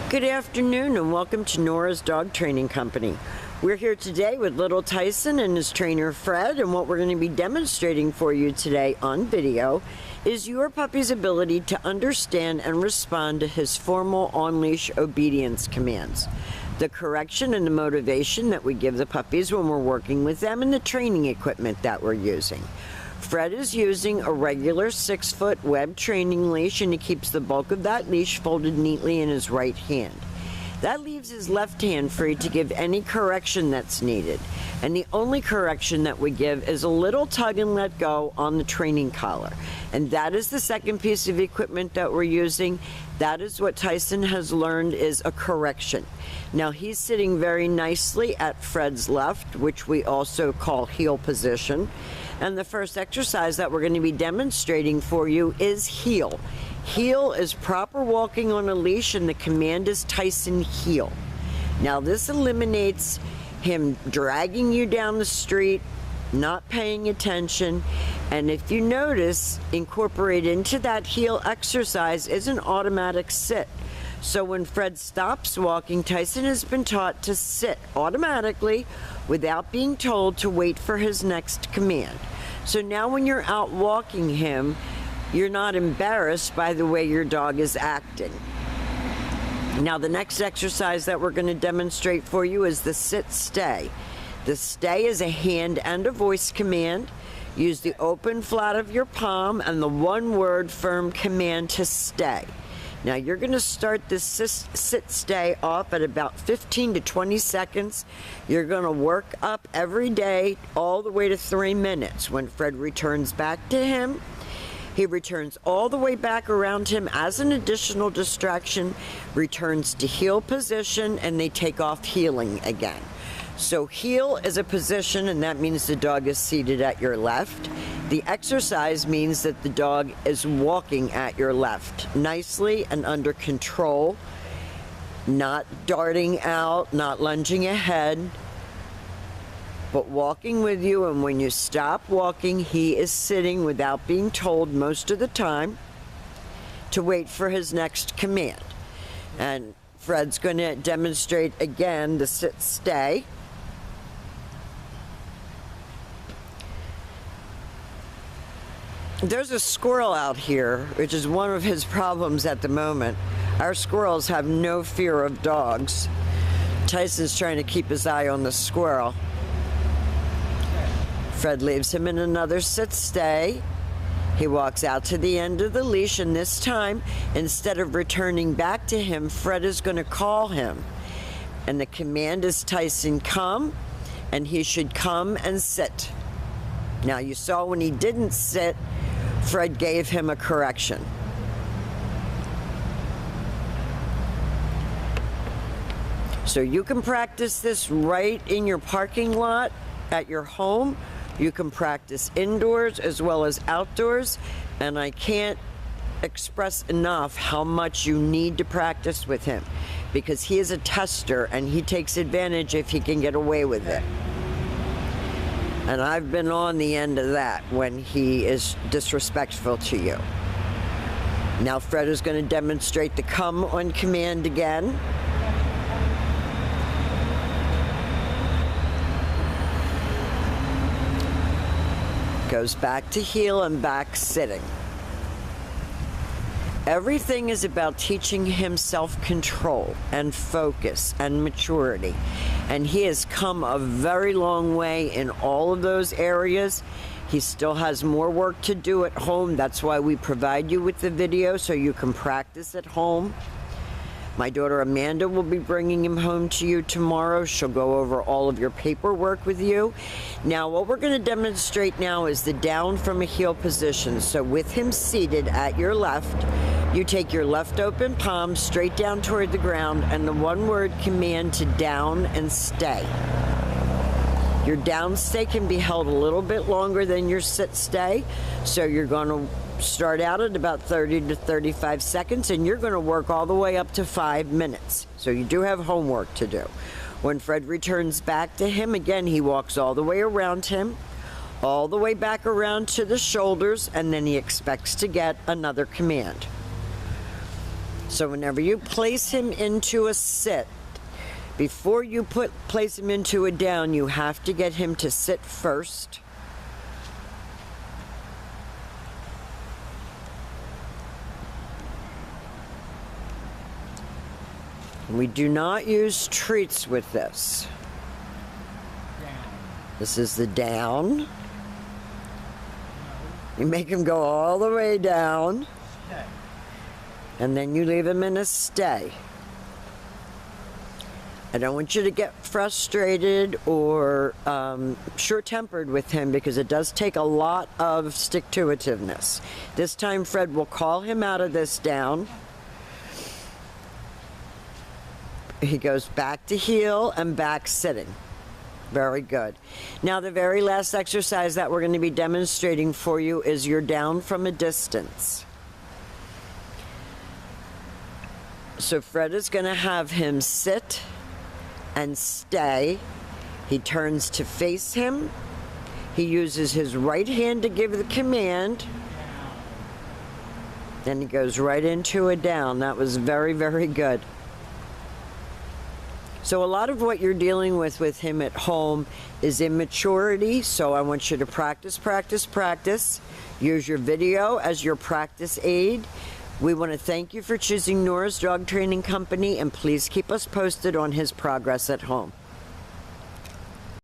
Good afternoon and welcome to Nora's Dog Training Company. We're here today with little Tyson and his trainer Fred, and what we're going to be demonstrating for you today on video is your puppy's ability to understand and respond to his formal on-leash obedience commands, the correction and the motivation that we give the puppies when we're working with them, and the training equipment that we're using. Fred is using a regular 6-foot web training leash, and he keeps the bulk of that leash folded neatly in his right hand. That leaves his left hand free to give any correction that's needed. And the only correction that we give is a little tug and let go on the training collar. And that is the second piece of equipment that we're using. That is what Tyson has learned is a correction. Now he's sitting very nicely at Fred's left, which we also call heel position. And the first exercise that we're going to be demonstrating for you is heel. Heel is proper walking on a leash, and the command is Tyson heel. Now this eliminates him dragging you down the street, not paying attention, and if you notice, incorporate into that heel exercise is an automatic sit. So when Fred stops walking, Tyson has been taught to sit automatically without being told to wait for his next command. So now when you're out walking him, you're not embarrassed by the way your dog is acting. Now the next exercise that we're going to demonstrate for you is the sit-stay. The stay is a hand and a voice command. Use the open flat of your palm and the one-word firm command to stay. Now you're going to start this sit-stay off at about 15 to 20 seconds. You're going to work up every day all the way to 3 minutes. When Fred returns back to him, he returns all the way back around him as an additional distraction, returns to heel position, and they take off heeling again. So heel is a position, and that means the dog is seated at your left. The exercise means that the dog is walking at your left, nicely and under control, not darting out, not lunging ahead, but walking with you. And when you stop walking, he is sitting without being told most of the time to wait for his next command. And Fred's going to demonstrate again the sit-stay. There's a squirrel out here, which is one of his problems at the moment. Our squirrels have no fear of dogs. Tyson's trying to keep his eye on the squirrel. Fred leaves him in another sit-stay. He walks out to the end of the leash, and this time, instead of returning back to him, Fred is going to call him. And the command is Tyson come, and he should come and sit. Now you saw when he didn't sit, Fred gave him a correction. So you can practice this right in your parking lot at your home. You can practice indoors as well as outdoors, and I can't express enough how much you need to practice with him, because he is a tester and he takes advantage if he can get away with it. And I've been on the end of that when he is disrespectful to you. Now Fred is going to demonstrate the come on command again. Goes back to heel and back sitting. Everything is about teaching him self-control and focus and maturity. And he has come a very long way in all of those areas. He still has more work to do at home. That's why we provide you with the video so you can practice at home. My daughter Amanda will be bringing him home to you tomorrow. She'll go over all of your paperwork with you. Now what we're going to demonstrate now is the down from a heel position. So with him seated at your left, you take your left open palm straight down toward the ground and the one-word command to down and stay. Your down stay can be held a little bit longer than your sit stay. So you're going to start out at about 30 to 35 seconds, and you're going to work all the way up to 5 minutes. So you do have homework to do. When Fred returns back to him, again, he walks all the way around him, all the way back around to the shoulders, and then he expects to get another command. So whenever you place him into a sit, before you place him into a down, you have to get him to sit first. We do not use treats with this. This is the down. You make him go all the way down. And then you leave him in a stay. I don't want you to get frustrated or short-tempered with him, because it does take a lot of stick-to-itiveness. This time Fred will call him out of this down. He goes back to heel and back sitting. Very good. Now the very last exercise that we're going to be demonstrating for you is your down from a distance. So Fred is going to have him sit and stay. He turns to face him. He uses his right hand to give the command. Then he goes right into a down. That was very, very good. So a lot of what you're dealing with him at home is immaturity. So I want you to practice, practice, practice. Use your video as your practice aid. We want to thank you for choosing Nora's Dog Training Company, and please keep us posted on his progress at home.